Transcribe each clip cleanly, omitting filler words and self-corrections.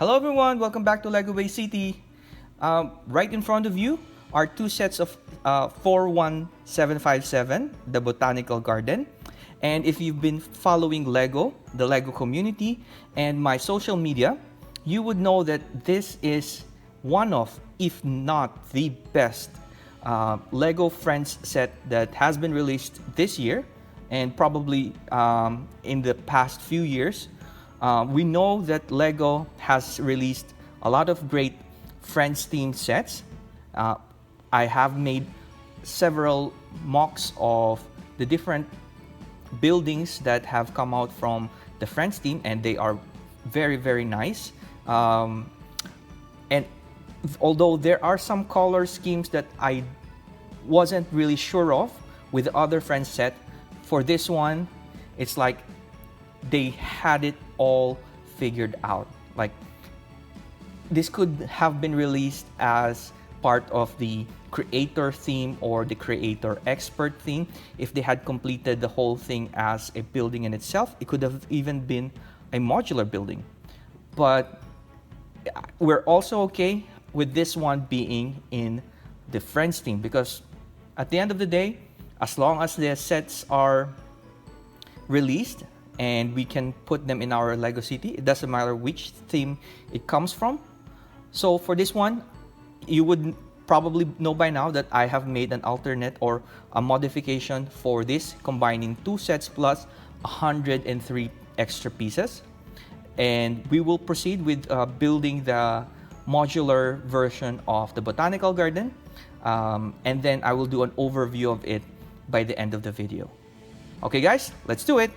Hello everyone, welcome back to Lego Bay City. Right in front of you are two sets of 41757, the Botanical Garden. And if you've been following Lego, the Lego community, and my social media, you would know that this is one of, if not the best, Lego Friends set that has been released this year and probably in the past few years. We know that Lego has released a lot of great Friends themed sets. I have made several mocks of the different buildings that have come out from the Friends team, and they are very, very nice. And although there are some color schemes that I wasn't really sure of with the other Friends set, for this one, it's like they had it all figured out. Like, this could have been released as part of the creator theme or the creator expert theme. If they had completed the whole thing as a building in itself, it could have even been a modular building. But we're also okay with this one being in the Friends theme, because at the end of the day, as long as the sets are released and we can put them in our Lego City, it doesn't matter which theme it comes from. So for this one, you would probably know by now that I have made an alternate or a modification for this, combining two sets plus 103 extra pieces. And we will proceed with building the modular version of the Botanical Garden. And then I will do an overview of it by the end of the video. Okay guys, let's do it!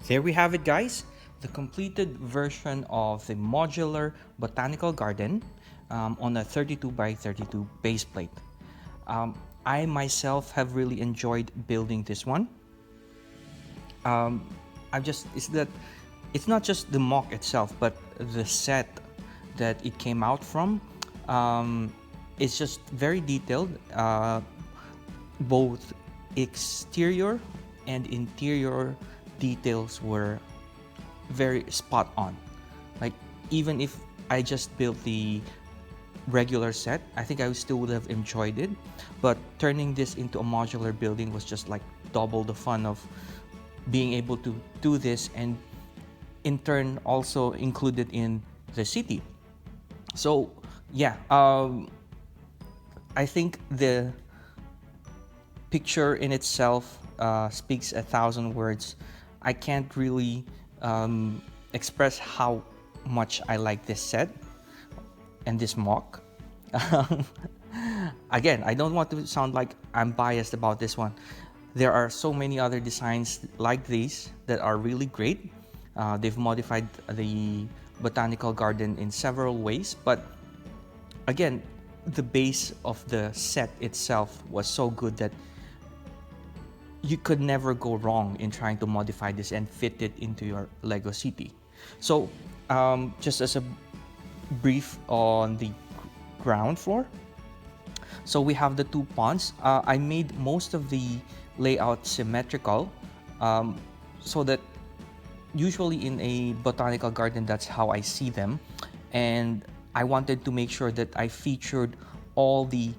There we have it, guys, the completed version of the modular Botanical Garden on a 32 by 32 base plate. I myself have really enjoyed building this one. It's not just the MOC itself, but the set that it came out from. It's just very detailed, both exterior and interior details were very spot on. Like, even if I just built the regular set, I think I still would have enjoyed it, but turning this into a modular building was just like double the fun of being able to do this, and in turn also included in the city. So yeah, I think the picture in itself speaks 1,000 words. I can't really express how much I like this set and this MOC. Again, I don't want to sound like I'm biased about this one. There are so many other designs like these that are really great. They've modified the Botanical Garden in several ways, but again, the base of the set itself was so good that you could never go wrong in trying to modify this and fit it into your Lego City. So just as a brief on the ground floor, so we have the two ponds. I made most of the layout symmetrical, so that usually in a botanical garden, that's how I see them, and I wanted to make sure that I featured all the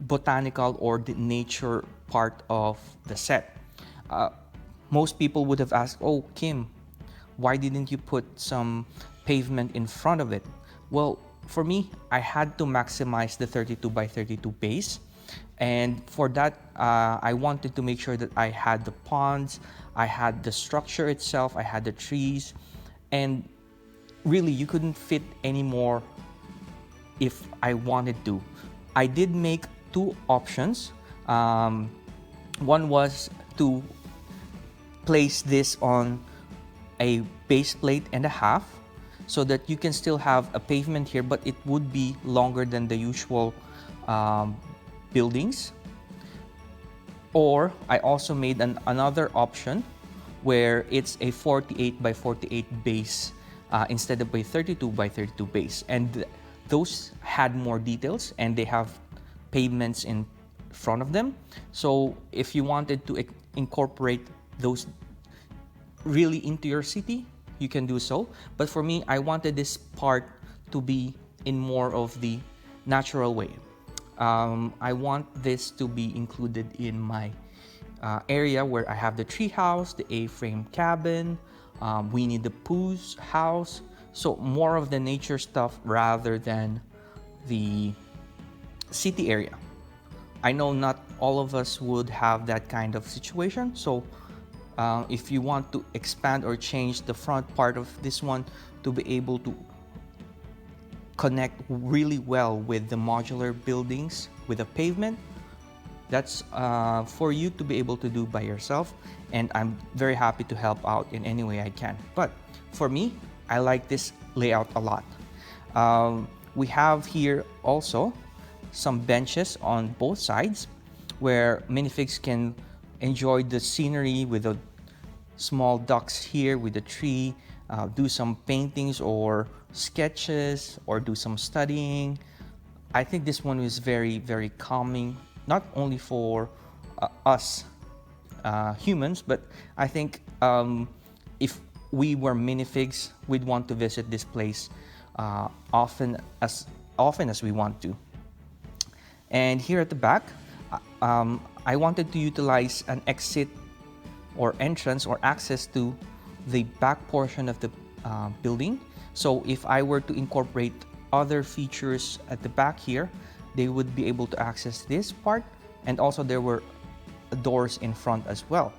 botanical or the nature part of the set. Most people would have asked, "Oh, Kim, why didn't you put some pavement in front of it?" Well, for me, I had to maximize the 32 by 32 base, and for that, I wanted to make sure that I had the ponds, I had the structure itself, I had the trees, and really, you couldn't fit any more if I wanted to. I did make two options. One was to place this on a base plate and a half, so that you can still have a pavement here, but it would be longer than the usual buildings. Or I also made another option where it's a 48 by 48 base instead of a 32 by 32 base. And those had more details, and they have pavements in front of them. So if you wanted to incorporate those really into your city, you can do so. But for me, I wanted this part to be in more of the natural way. I want this to be included in my area where I have the tree house, the A-frame cabin, Winnie the Pooh's house. So more of the nature stuff rather than the city area. I know not all of us would have that kind of situation. So if you want to expand or change the front part of this one to be able to connect really well with the modular buildings with a pavement, that's for you to be able to do by yourself, and I'm very happy to help out in any way I can. But for me, I like this layout a lot. We have here also some benches on both sides where minifigs can enjoy the scenery with the small ducks here with the tree, do some paintings or sketches, or do some studying. I think this one is very, very calming, not only for us humans, but I think if we were minifigs, we'd want to visit this place often as we want to. And here at the back, I wanted to utilize an exit or entrance or access to the back portion of the building. So if I were to incorporate other features at the back here, they would be able to access this part, and also there were doors in front as well.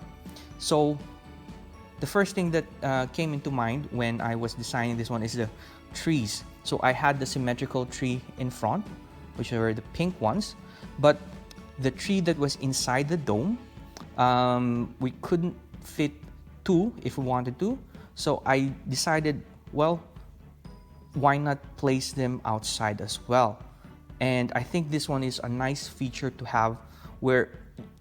So the first thing that came into mind when I was designing this one is the trees. So I had the symmetrical tree in front, which were the pink ones, but the tree that was inside the dome, we couldn't fit two if we wanted to. So I decided, well, why not place them outside as well? And I think this one is a nice feature to have, where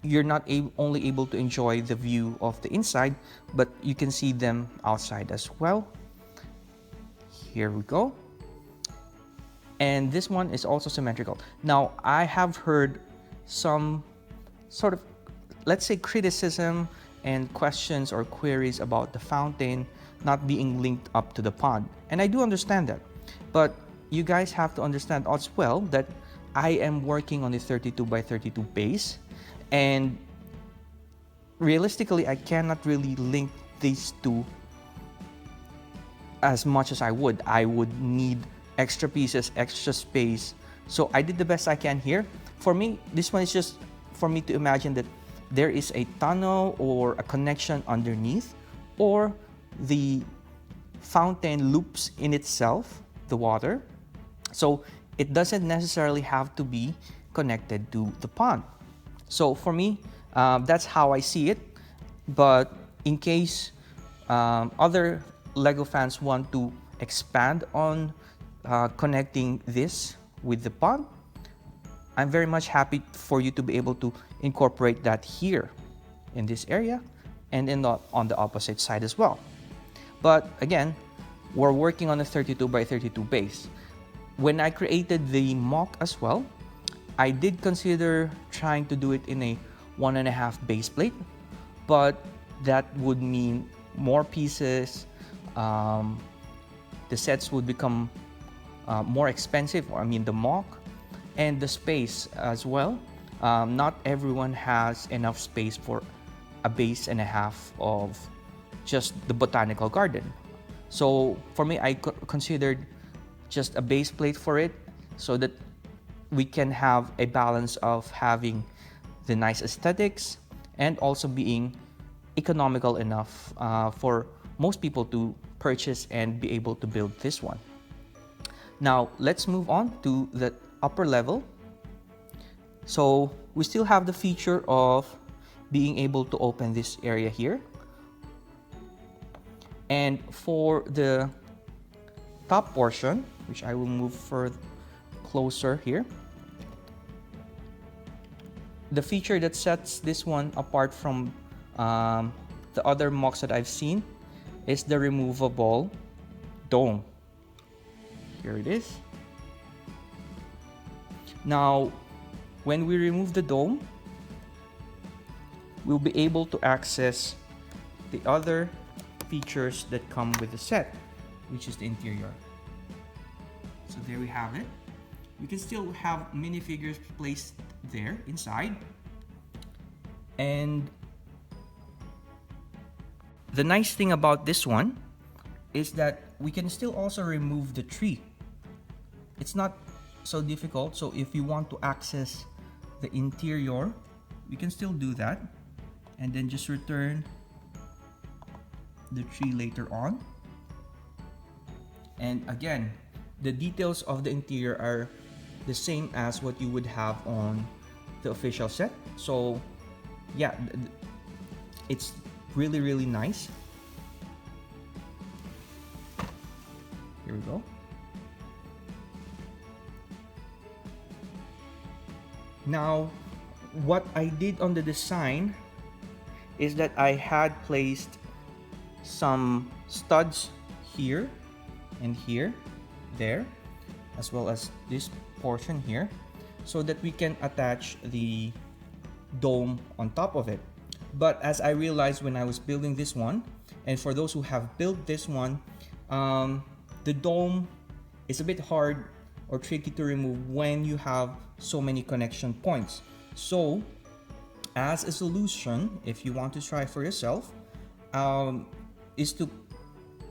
you're not only able to enjoy the view of the inside, but you can see them outside as well. Here we go. And this one is also symmetrical. Now, I have heard some sort of, let's say, criticism and questions or queries about the fountain not being linked up to the pond. And I do understand that. But you guys have to understand as well that I am working on a 32 by 32 base. And realistically, I cannot really link these two as much as I would. I would need extra pieces, extra space. So I did the best I can here. For me, this one is just for me to imagine that there is a tunnel or a connection underneath, or the fountain loops in itself the water. So it doesn't necessarily have to be connected to the pond. So for me, that's how I see it. But in case other Lego fans want to expand on connecting this with the pond, I'm very much happy for you to be able to incorporate that here in this area and on the opposite side as well. But again, we're working on a 32 by 32 base. When I created the MOC as well, I did consider trying to do it in a 1.5 base plate, but that would mean more pieces. The sets would become more expensive, or I mean the MOC, and the space as well. Not everyone has enough space for a base and a half of just the botanical garden. So for me, I considered just a base plate for it, so that we can have a balance of having the nice aesthetics and also being economical enough for most people to purchase and be able to build this one. Now let's move on to the upper level. So we still have the feature of being able to open this area here. And for the top portion, which I will move further closer here, the feature that sets this one apart from the other MOCs that I've seen is the removable dome. Here it is. Now, when we remove the dome, we'll be able to access the other features that come with the set, which is the interior. So there we have it. You can still have minifigures placed there inside. And the nice thing about this one is that we can still also remove the tree. It's not so difficult. So if you want to access the interior, we can still do that. And then just return the tree later on. And again, the details of the interior are the same as what you would have on the official set. So yeah, it's really, really nice. Here we go. Now, what I did on the design is that I had placed some studs here and here, there, as well as this portion here, so that we can attach the dome on top of it. But as I realized when I was building this one, and for those who have built this one, the dome is a bit hard or tricky to remove when you have so many connection points. So as a solution, if you want to try for yourself, is to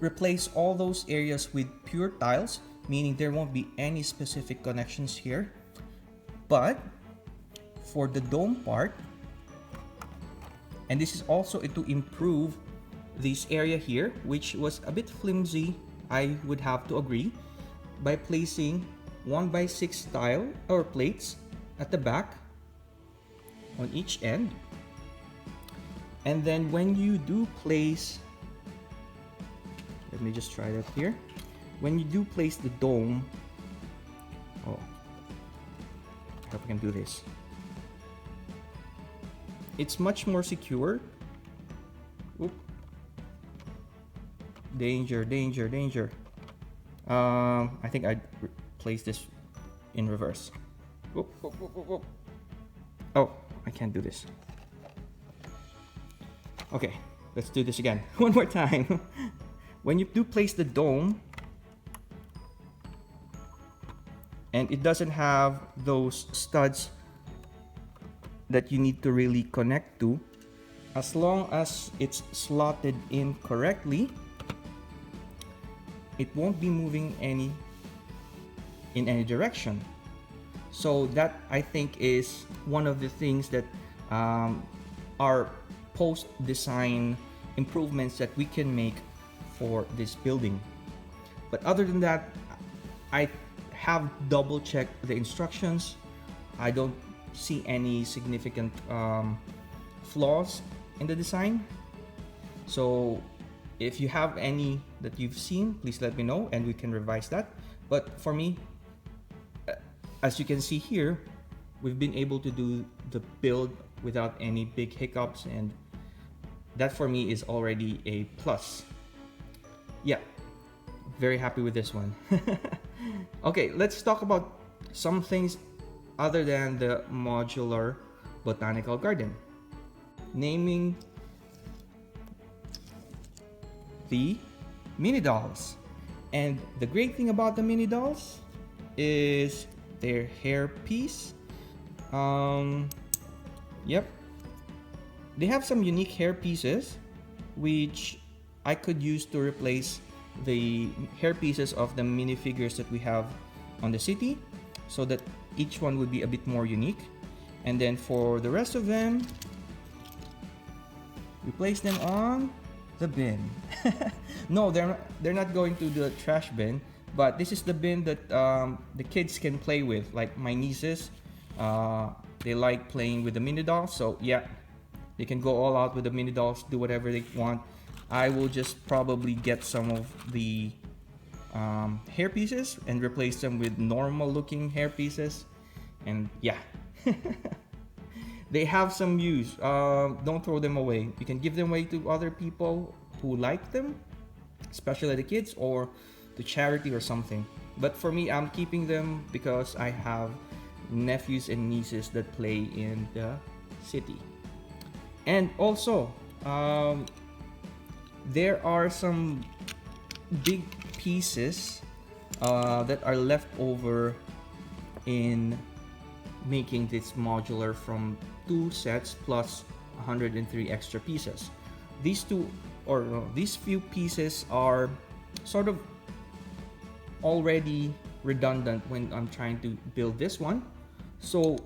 replace all those areas with pure tiles, meaning there won't be any specific connections here. But for the dome part, and this is also to improve this area here, which was a bit flimsy, I would have to agree, by placing 1x6 tile or plates at the back on each end. And then when you do place, let me just try that here. When you do place the dome, oh, I hope I can do this. It's much more secure. Oop. Danger, danger, danger. I think I'd place this in reverse. Oop, oop, oop, oop, oop. Oh, I can't do this. Okay, let's do this again. One more time. When you do place the dome, and it doesn't have those studs that you need to really connect to, as long as it's slotted in correctly, it won't be moving in any direction. So that, I think, is one of the things that are post-design improvements that we can make for this building. But other than that, I have double-checked the instructions. I don't see any significant flaws in the design. So if you have any that you've seen, please let me know and we can revise that. But for me, as you can see here, we've been able to do the build without any big hiccups, and that for me is already a plus. Yeah, very happy with this one. Okay, let's talk about some things other than the modular botanical garden. Naming the mini dolls. And the great thing about the mini dolls is their hair piece. Yep, they have some unique hair pieces which I could use to replace the hair pieces of the minifigures that we have on the city, so that each one would be a bit more unique. And then for the rest of them, we place them on the bin. No, they're not going to the trash bin, but this is the bin that the kids can play with. Like my nieces, they like playing with the mini dolls, so yeah, they can go all out with the mini dolls, do whatever they want. I will just probably get some of the hair pieces and replace them with normal looking hair pieces. And yeah, they have some use. Don't throw them away. You can give them away to other people who like them, especially the kids, or to charity or something. But for me, I'm keeping them because I have nephews and nieces that play in the city. And also, there are some big pieces that are left over in making this modular from 2 sets plus 103 extra pieces. These these few pieces are sort of already redundant when I'm trying to build this one. So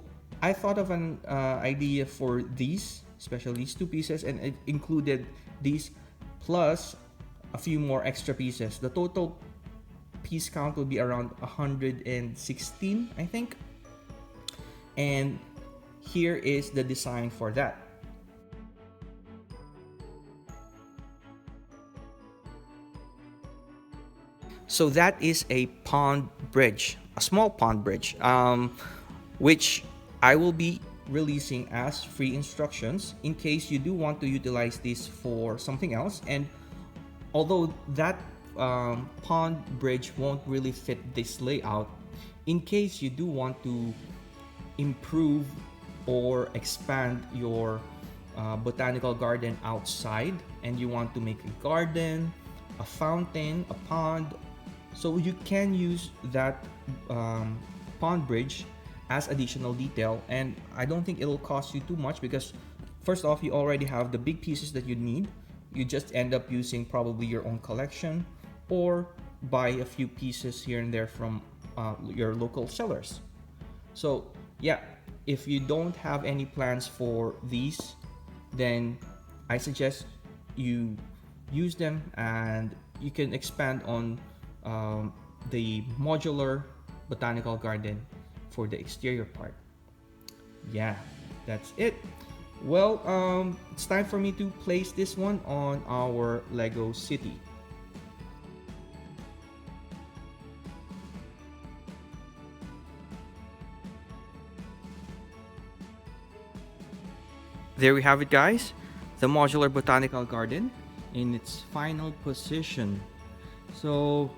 I thought of an idea for these, especially these 2 pieces, and it included these plus a few more extra pieces. The total piece count will be around 116, I think. And here is the design for that. So that is a pond bridge, a small pond bridge, which I will be releasing as free instructions in case you do want to utilize this for something else. And although that pond bridge won't really fit this layout, in case you do want to improve or expand your botanical garden outside and you want to make a garden, a fountain, a pond, so you can use that pond bridge as additional detail. And I don't think it'll cost you too much because first off, you already have the big pieces that you need. You just end up using probably your own collection or buy a few pieces here and there from your local sellers. So yeah, if you don't have any plans for these, then I suggest you use them and you can expand on the modular botanical garden for the exterior part. Yeah, that's it. Well, it's time for me to place this one on our Lego city. There we have it, guys. The modular botanical garden in its final position. So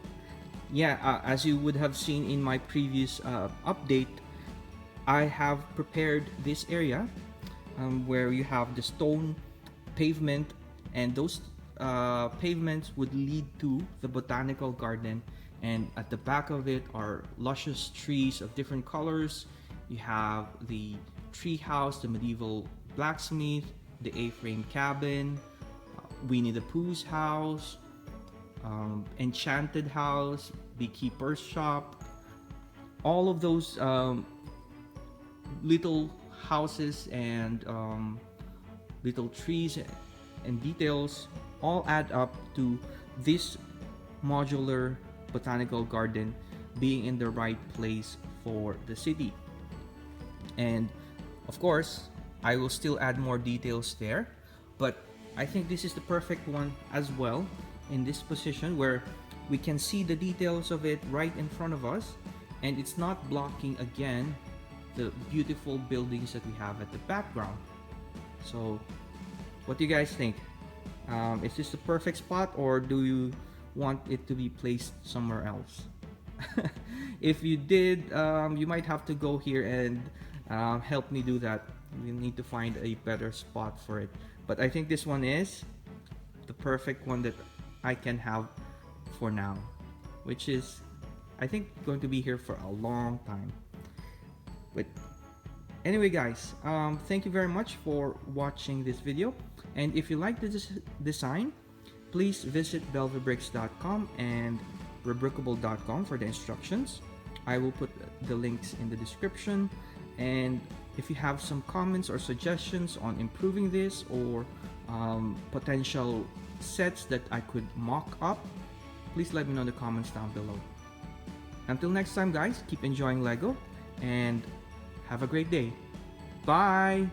yeah, as you would have seen in my previous update, I have prepared this area where you have the stone pavement, and those pavements would lead to the botanical garden, and at the back of it are luscious trees of different colors. You have the tree house, the medieval blacksmith, the A-frame cabin, Winnie the Pooh's house, enchanted house, beekeeper's shop. All of those little houses and little trees and details all add up to this modular botanical garden being in the right place for the city. And of course, I will still add more details there, but I think this is the perfect one as well in this position where we can see the details of it right in front of us, and it's not blocking again the beautiful buildings that we have at the background. So what do you guys think? Is this the perfect spot, or do you want it to be placed somewhere else? If you did, you might have to go here and help me do that. We need to find a better spot for it, but I think this one is the perfect one that I can have for now, which is I think going to be here for a long time. But anyway, guys, thank you very much for watching this video, and if you like this design, please visit belvabricks.com and rebrickable.com for the instructions. I will put the links in the description, and if you have some comments or suggestions on improving this or potential sets that I could mock up, please let me know in the comments down below. Until next time, guys, keep enjoying Lego and have a great day. Bye!